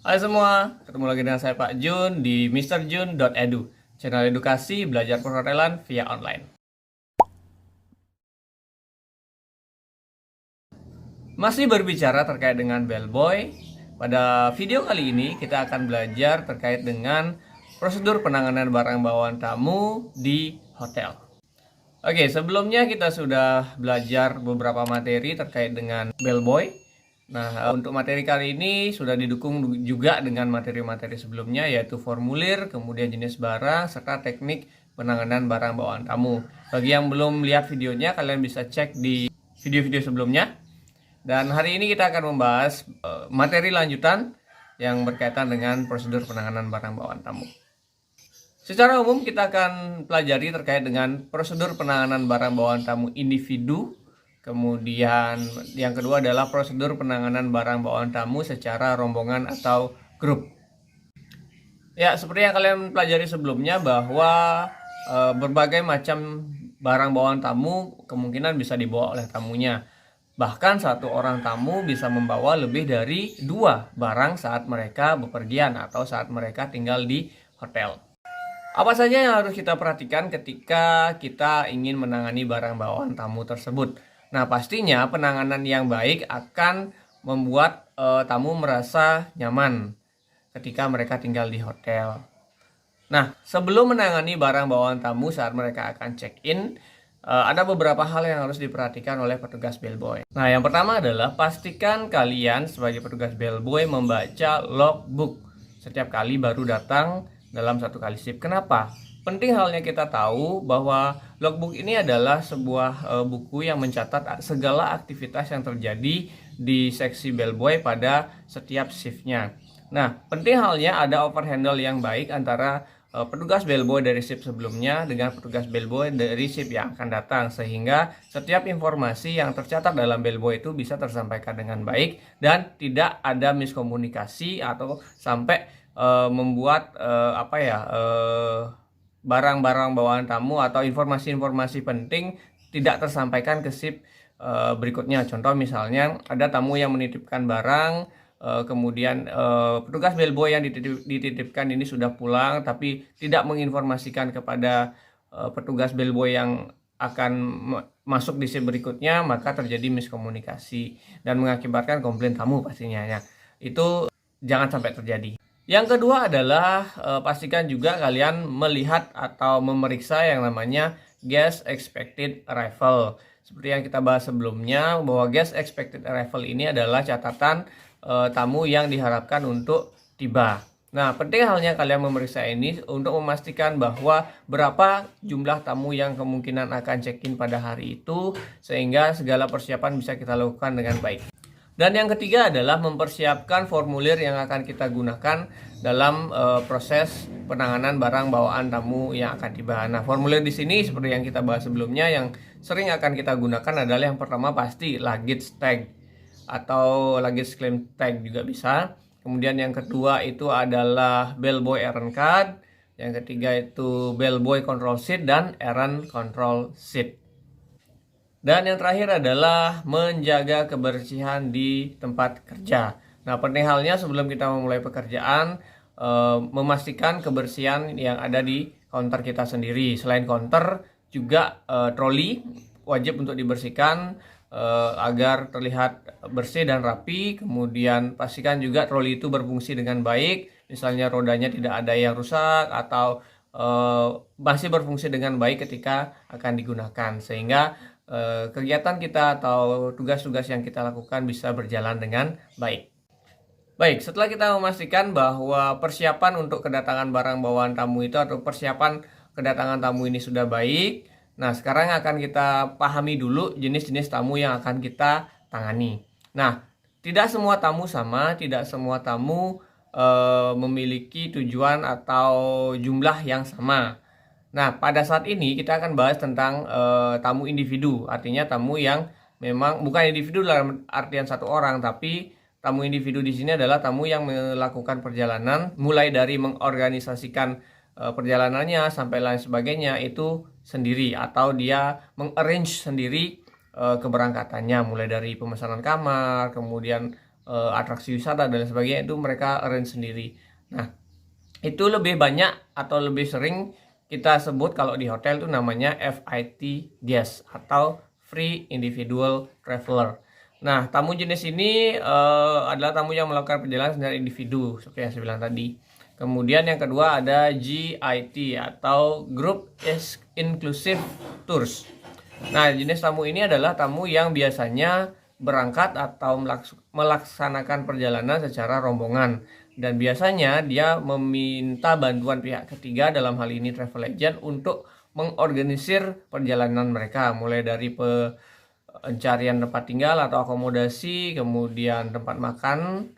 Hai semua, ketemu lagi dengan saya Pak Jun di mrjun.edu, channel edukasi belajar perhotelan via online. Masih berbicara terkait dengan bellboy, pada video kali ini kita akan belajar terkait dengan prosedur penanganan barang bawaan tamu di hotel. Oke, sebelumnya kita sudah belajar beberapa materi terkait dengan bellboy. Nah, untuk materi kali ini sudah didukung juga dengan materi-materi sebelumnya, yaitu formulir, kemudian jenis barang, serta teknik penanganan barang bawaan tamu. Bagi yang belum lihat videonya, kalian bisa cek di video-video sebelumnya. Dan hari ini kita akan membahas materi lanjutan yang berkaitan dengan prosedur penanganan barang bawaan tamu. Secara umum kita akan pelajari terkait dengan prosedur penanganan barang bawaan tamu individu. Kemudian yang kedua adalah prosedur penanganan barang bawaan tamu secara rombongan atau grup. Ya, seperti yang kalian pelajari sebelumnya bahwa berbagai macam barang bawaan tamu kemungkinan bisa dibawa oleh tamunya. Bahkan satu orang tamu bisa membawa lebih dari 2 barang saat mereka bepergian atau saat mereka tinggal di hotel. Apa saja yang harus kita perhatikan ketika kita ingin menangani barang bawaan tamu tersebut? Nah, pastinya penanganan yang baik akan membuat tamu merasa nyaman ketika mereka tinggal di hotel. Nah, sebelum menangani barang bawaan tamu saat mereka akan check-in, ada beberapa hal yang harus diperhatikan oleh petugas bellboy. Nah, yang pertama adalah pastikan kalian sebagai petugas bellboy membaca logbook setiap kali baru datang dalam satu kali shift. Kenapa? Penting halnya kita tahu bahwa logbook ini adalah sebuah buku yang mencatat segala aktivitas yang terjadi di seksi bellboy pada setiap shiftnya. Nah, penting halnya ada overhandle yang baik antara petugas bellboy dari shift sebelumnya dengan petugas bellboy dari shift yang akan datang, sehingga setiap informasi yang tercatat dalam bellboy itu bisa tersampaikan dengan baik dan tidak ada miskomunikasi atau sampai membuat barang-barang bawaan tamu atau informasi-informasi penting tidak tersampaikan ke shift berikutnya. Contoh misalnya ada tamu yang menitipkan barang, kemudian petugas bellboy yang dititipkan ini sudah pulang tapi tidak menginformasikan kepada petugas bellboy yang akan masuk di shift berikutnya, maka terjadi miskomunikasi dan mengakibatkan komplain tamu pastinya ya. Itu jangan sampai terjadi. Yang kedua adalah pastikan juga kalian melihat atau memeriksa yang namanya guest expected arrival. Seperti yang kita bahas sebelumnya, bahwa guest expected arrival ini adalah catatan tamu yang diharapkan untuk tiba. Nah, penting halnya kalian memeriksa ini untuk memastikan bahwa berapa jumlah tamu yang kemungkinan akan check-in pada hari itu, sehingga segala persiapan bisa kita lakukan dengan baik. Dan yang ketiga adalah mempersiapkan formulir yang akan kita gunakan dalam proses penanganan barang bawaan tamu yang akan tiba. Nah, formulir di sini seperti yang kita bahas sebelumnya, yang sering akan kita gunakan adalah yang pertama pasti luggage tag atau luggage claim tag juga bisa. Kemudian yang kedua itu adalah bellboy errand card. Yang ketiga itu bellboy control sheet dan errand control sheet. Dan yang terakhir adalah menjaga kebersihan di tempat kerja. Nah, penting halnya sebelum kita memulai pekerjaan, memastikan kebersihan yang ada di counter kita sendiri. Selain counter, juga troli wajib untuk dibersihkan agar terlihat bersih dan rapi. Kemudian pastikan juga troli itu berfungsi dengan baik. Misalnya rodanya tidak ada yang rusak atau masih berfungsi dengan baik ketika akan digunakan, sehingga kegiatan kita atau tugas-tugas yang kita lakukan bisa berjalan dengan baik. Baik, setelah kita memastikan bahwa persiapan untuk kedatangan barang bawaan tamu itu atau persiapan kedatangan tamu ini sudah baik, nah sekarang akan kita pahami dulu jenis-jenis tamu yang akan kita tangani. Nah, tidak semua tamu sama, tidak semua tamu memiliki tujuan atau jumlah yang sama. Nah, pada saat ini kita akan bahas tentang tamu individu, artinya tamu yang memang bukan individu dalam artian satu orang, tapi tamu individu di sini adalah tamu yang melakukan perjalanan, mulai dari mengorganisasikan perjalanannya sampai lain sebagainya itu sendiri, atau dia mengarrange sendiri keberangkatannya, mulai dari pemesanan kamar, kemudian atraksi wisata dan sebagainya itu mereka arrange sendiri. Nah, itu lebih banyak atau lebih sering kita sebut kalau di hotel itu namanya FIT guest atau Free Individual Traveler. Nah, tamu jenis ini adalah tamu yang melakukan perjalanan secara individu seperti yang saya bilang tadi. Kemudian yang kedua ada GIT atau Group Inclusive Tours. Nah, jenis tamu ini adalah tamu yang biasanya berangkat atau melaksanakan perjalanan secara rombongan. Dan biasanya dia meminta bantuan pihak ketiga, dalam hal ini travel agent, untuk mengorganisir perjalanan mereka. Mulai dari pencarian tempat tinggal atau akomodasi, kemudian tempat makan,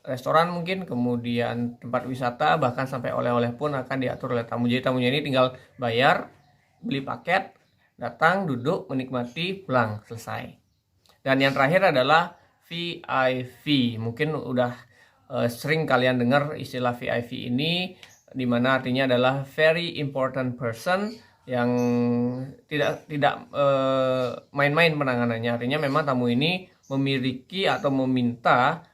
restoran mungkin, kemudian tempat wisata, bahkan sampai oleh-oleh pun akan diatur oleh tamu. Jadi tamunya ini tinggal bayar, beli paket, datang, duduk, menikmati, pulang, selesai. Dan yang terakhir adalah VIP. Mungkin udah sering kalian dengar istilah VIP ini, dimana artinya adalah very important person, yang tidak main-main penanganannya. Artinya memang tamu ini memiliki atau meminta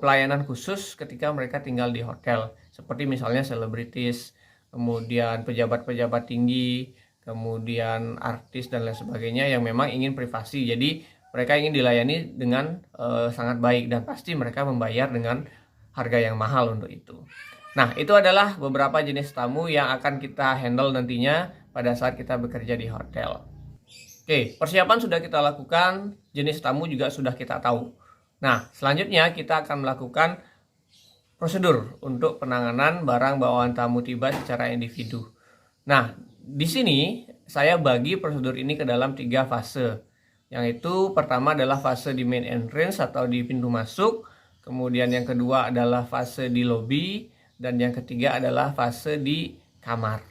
pelayanan khusus ketika mereka tinggal di hotel, seperti misalnya selebritis, kemudian pejabat-pejabat tinggi, kemudian artis dan lain sebagainya yang memang ingin privasi. Jadi mereka ingin dilayani dengan sangat baik, dan pasti mereka membayar dengan harga yang mahal untuk itu. Nah, itu adalah beberapa jenis tamu yang akan kita handle nantinya pada saat kita bekerja di hotel. Oke, persiapan sudah kita lakukan, jenis tamu juga sudah kita tahu. Nah, selanjutnya kita akan melakukan prosedur untuk penanganan barang bawaan tamu tiba secara individu. Nah, di sini saya bagi prosedur ini ke dalam 3 fase. Yang itu pertama adalah fase di main entrance atau di pintu masuk, kemudian yang kedua adalah fase di lobby, dan yang ketiga adalah fase di kamar.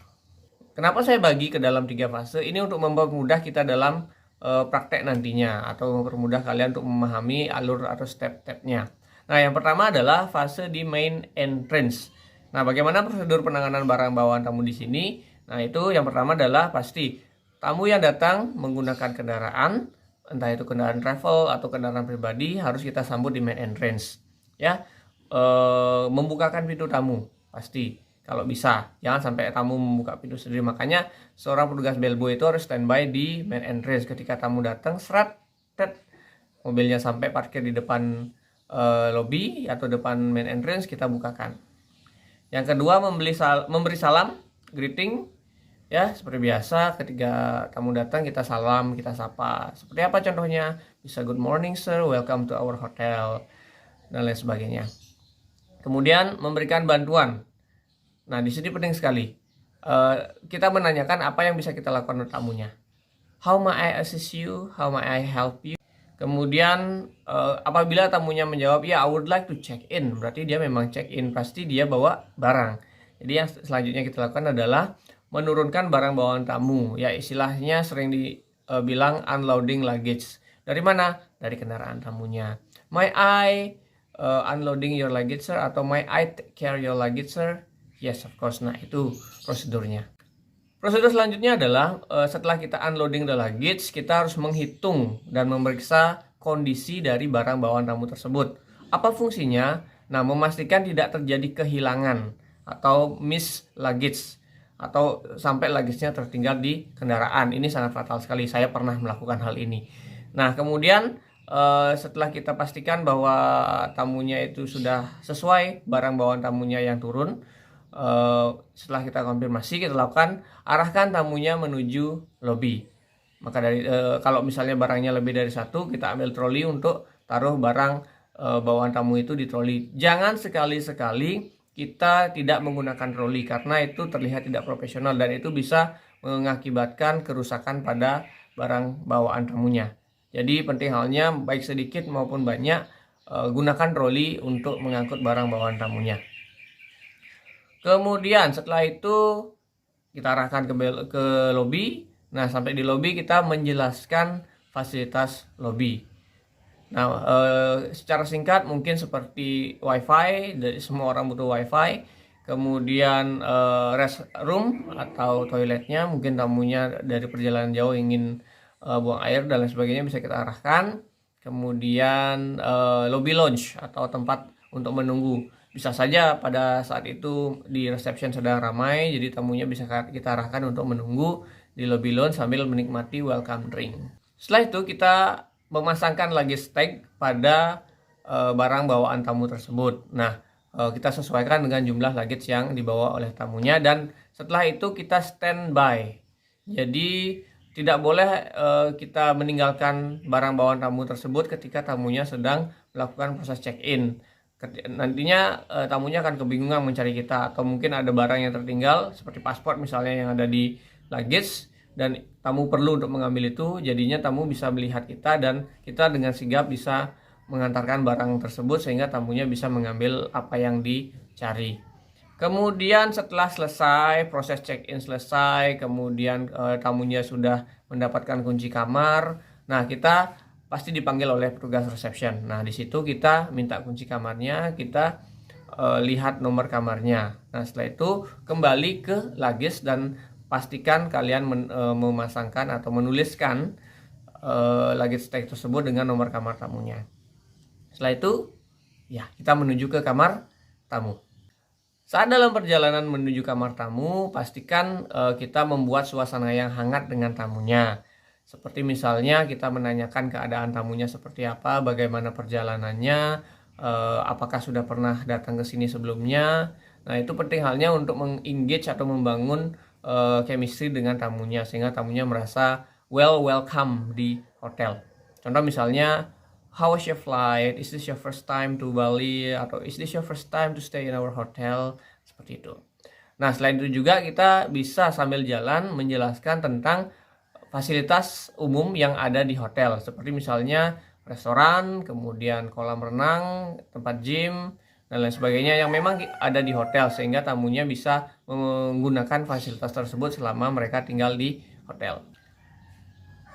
Kenapa saya bagi ke dalam 3 fase? Ini untuk mempermudah kita dalam praktek nantinya, atau mempermudah kalian untuk memahami alur atau step-stepnya. Nah, yang pertama adalah fase di main entrance. Nah, bagaimana prosedur penanganan barang bawaan tamu di sini? Nah, itu yang pertama adalah pasti tamu yang datang menggunakan kendaraan, entah itu kendaraan travel atau kendaraan pribadi, harus kita sambut di main entrance. Ya, membukakan pintu tamu pasti. Kalau bisa, jangan sampai tamu membuka pintu sendiri. Makanya seorang petugas bellboy itu harus standby di main entrance. Ketika tamu datang, serat, mobilnya sampai parkir di depan lobby atau depan main entrance, kita bukakan. Yang kedua, memberi salam, greeting. Ya, seperti biasa ketika tamu datang kita salam, kita sapa. Seperti apa contohnya? Bisa good morning sir, welcome to our hotel, dan lain sebagainya. Kemudian memberikan bantuan. Nah, di sini penting sekali. Kita menanyakan apa yang bisa kita lakukan untuk tamunya. How may I assist you? How may I help you? Kemudian apabila tamunya menjawab, ya I would like to check in, berarti dia memang check in, pasti dia bawa barang. Jadi yang selanjutnya kita lakukan adalah menurunkan barang bawaan tamu. Ya, istilahnya sering dibilang unloading luggage. Dari mana? Dari kendaraan tamunya. May I unloading your luggage sir? Atau may I take care your luggage sir? Yes, of course. Nah, itu prosedurnya. Prosedur selanjutnya adalah setelah kita unloading the luggage, kita harus menghitung dan memeriksa kondisi dari barang bawaan tamu tersebut. Apa fungsinya? Nah, memastikan tidak terjadi kehilangan atau miss luggage, atau sampai luggage-nya tertinggal di kendaraan. Ini sangat fatal sekali. Saya pernah melakukan hal ini. Nah, kemudian setelah kita pastikan bahwa tamunya itu sudah sesuai barang bawaan tamunya yang turun, setelah kita konfirmasi, kita lakukan arahkan tamunya menuju lobby. Maka dari kalau misalnya barangnya lebih dari 1, kita ambil troli untuk taruh barang bawaan tamu itu di troli. Jangan sekali-sekali kita tidak menggunakan troli, karena itu terlihat tidak profesional dan itu bisa mengakibatkan kerusakan pada barang bawaan tamunya. Jadi penting halnya baik sedikit maupun banyak, gunakan troli untuk mengangkut barang bawaan tamunya. Kemudian setelah itu kita arahkan ke lobby. Nah, sampai di lobby kita menjelaskan fasilitas lobby. Nah, secara singkat mungkin seperti wifi, semua orang butuh wifi. Kemudian restroom atau toiletnya, mungkin tamunya dari perjalanan jauh ingin buang air dan lain sebagainya, bisa kita arahkan. kemudian lobby lounge atau tempat untuk menunggu. Bisa saja pada saat itu di reception sedang ramai, jadi tamunya bisa kita arahkan untuk menunggu di lobby lounge sambil menikmati welcome drink. Setelah itu kita memasangkan luggage tag pada barang bawaan tamu tersebut. Nah, kita sesuaikan dengan jumlah luggage yang dibawa oleh tamunya, dan setelah itu kita standby. Jadi tidak boleh kita meninggalkan barang bawaan tamu tersebut ketika tamunya sedang melakukan proses check-in. Nantinya tamunya akan kebingungan mencari kita, atau mungkin ada barang yang tertinggal seperti paspor misalnya yang ada di luggage dan tamu perlu untuk mengambil itu. Jadinya tamu bisa melihat kita dan kita dengan sigap bisa mengantarkan barang tersebut sehingga tamunya bisa mengambil apa yang dicari. Kemudian setelah selesai proses check-in selesai, kemudian tamunya sudah mendapatkan kunci kamar. Nah, kita pasti dipanggil oleh petugas reception. Nah, di situ kita minta kunci kamarnya, kita lihat nomor kamarnya. Nah, setelah itu kembali ke luggage dan pastikan kalian memasangkan atau menuliskan luggage tag tersebut dengan nomor kamar tamunya. Setelah itu, ya, kita menuju ke kamar tamu. Saat dalam perjalanan menuju kamar tamu, pastikan kita membuat suasana yang hangat dengan tamunya. Seperti misalnya kita menanyakan keadaan tamunya seperti apa, bagaimana perjalanannya, apakah sudah pernah datang ke sini sebelumnya. Nah, itu penting halnya untuk meng-engage atau membangun chemistry dengan tamunya sehingga tamunya merasa welcome di hotel. Contoh misalnya, how was your flight? Is this your first time to Bali? Atau is this your first time to stay in our hotel? Seperti itu. Nah, selain itu juga kita bisa sambil jalan menjelaskan tentang fasilitas umum yang ada di hotel. Seperti misalnya restoran, kemudian kolam renang, tempat gym, dan lain sebagainya yang memang ada di hotel. Sehingga tamunya bisa menggunakan fasilitas tersebut selama mereka tinggal di hotel.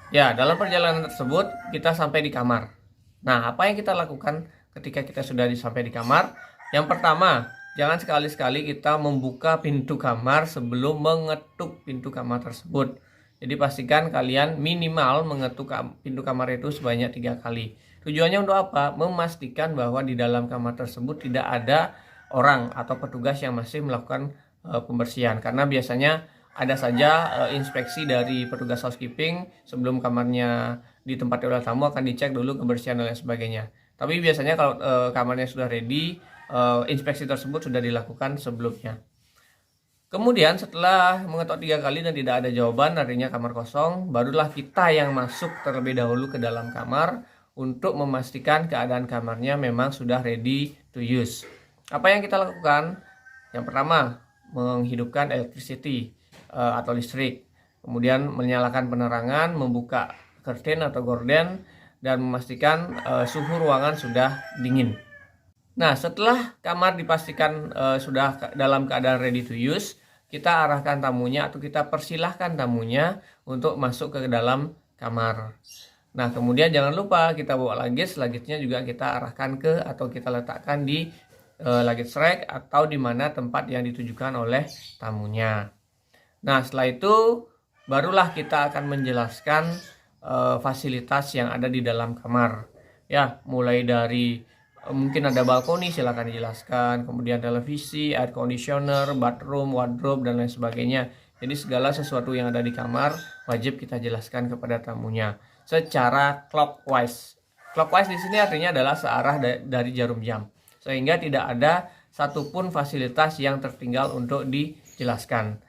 Ya, dalam perjalanan tersebut kita sampai di kamar. Nah, apa yang kita lakukan ketika kita sudah sampai di kamar? Yang pertama, jangan sekali-sekali kita membuka pintu kamar sebelum mengetuk pintu kamar tersebut. Jadi pastikan kalian minimal mengetuk pintu kamar itu sebanyak 3 kali. Tujuannya untuk apa? Memastikan bahwa di dalam kamar tersebut tidak ada orang atau petugas yang masih melakukan pembersihan. Karena biasanya ada saja inspeksi dari petugas housekeeping sebelum kamarnya ditempati oleh tamu, akan dicek dulu kebersihan dan lain sebagainya. Tapi biasanya kalau kamarnya sudah ready, inspeksi tersebut sudah dilakukan sebelumnya. Kemudian setelah mengetok 3 kali dan tidak ada jawaban, artinya kamar kosong, barulah kita yang masuk terlebih dahulu ke dalam kamar untuk memastikan keadaan kamarnya memang sudah ready to use. Apa yang kita lakukan? Yang pertama, menghidupkan electricity atau listrik. Kemudian menyalakan penerangan, membuka curtain atau gorden, dan memastikan suhu ruangan sudah dingin. Nah, setelah kamar dipastikan sudah dalam keadaan ready to use, kita arahkan tamunya atau kita persilahkan tamunya untuk masuk ke dalam kamar. Nah, kemudian jangan lupa kita bawa luggage-nya juga kita arahkan ke atau kita letakkan di luggage rack atau di mana tempat yang ditujukan oleh tamunya. Nah, setelah itu barulah kita akan menjelaskan fasilitas yang ada di dalam kamar. Ya, mulai dari mungkin ada balkoni, silakan dijelaskan, kemudian televisi, air conditioner, bathroom, wardrobe, dan lain sebagainya. Jadi segala sesuatu yang ada di kamar wajib kita jelaskan kepada tamunya secara clockwise. Clockwise di sini artinya adalah searah dari jarum jam, sehingga tidak ada satupun fasilitas yang tertinggal untuk dijelaskan.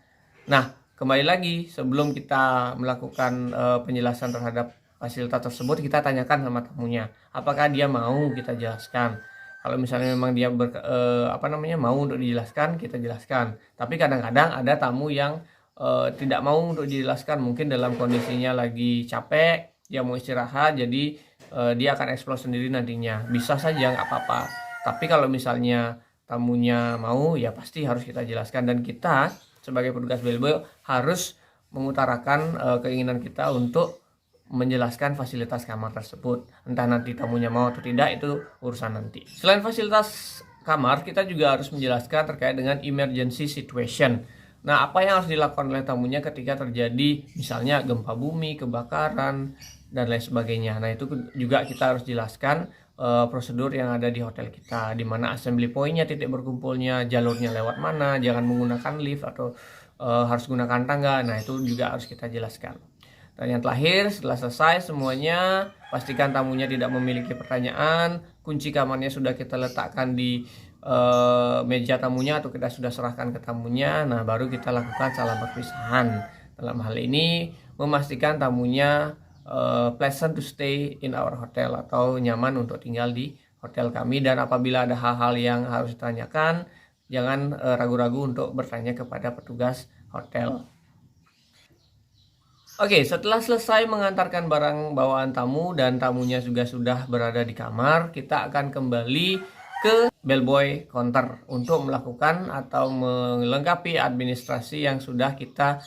Nah, kembali lagi sebelum kita melakukan penjelasan terhadap fasilitas tersebut, kita tanyakan sama tamunya apakah dia mau kita jelaskan. Kalau misalnya memang dia mau untuk dijelaskan, kita jelaskan. Tapi kadang-kadang ada tamu yang tidak mau untuk dijelaskan, mungkin dalam kondisinya lagi capek, dia mau istirahat, jadi dia akan explore sendiri nantinya. Bisa saja, nggak apa-apa. Tapi kalau misalnya tamunya mau, ya pasti harus kita jelaskan, dan kita sebagai petugas bellboy harus mengutarakan keinginan kita untuk menjelaskan fasilitas kamar tersebut. Entah nanti tamunya mau atau tidak, itu urusan nanti. Selain fasilitas kamar, kita juga harus menjelaskan terkait dengan emergency situation. Nah, apa yang harus dilakukan oleh tamunya ketika terjadi misalnya gempa bumi, kebakaran, dan lain sebagainya. Nah, itu juga kita harus jelaskan prosedur yang ada di hotel kita, di mana assembly point-nya, titik berkumpulnya, jalurnya lewat mana, jangan menggunakan lift atau harus gunakan tangga. Nah, itu juga harus kita jelaskan. Dan yang terakhir, setelah selesai semuanya, pastikan tamunya tidak memiliki pertanyaan, kunci kamarnya sudah kita letakkan di meja tamunya atau kita sudah serahkan ke tamunya. Nah, baru kita lakukan salam perpisahan. Dalam hal ini memastikan tamunya pleasant to stay in our hotel atau nyaman untuk tinggal di hotel kami. Dan apabila ada hal-hal yang harus ditanyakan, jangan ragu-ragu untuk bertanya kepada petugas hotel. Oke, setelah selesai mengantarkan barang bawaan tamu dan tamunya juga sudah berada di kamar, kita akan kembali ke bellboy counter untuk melakukan atau melengkapi administrasi yang sudah kita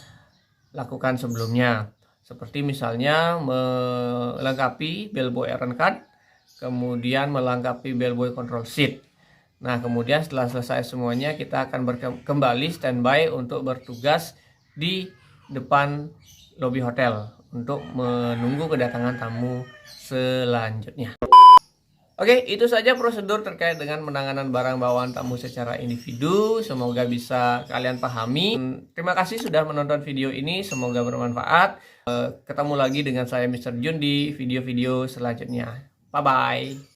lakukan sebelumnya. Seperti misalnya melengkapi bellboy errand card, kemudian melengkapi bellboy control sheet. Nah, kemudian setelah selesai semuanya, kita akan kembali standby untuk bertugas di depan lobi hotel untuk menunggu kedatangan tamu selanjutnya. Oke, itu saja prosedur terkait dengan penanganan barang bawaan tamu secara individu. Semoga bisa kalian pahami. Terima kasih sudah menonton video ini, semoga bermanfaat. Ketemu lagi dengan saya Mr. Jun di video-video selanjutnya. Bye-bye.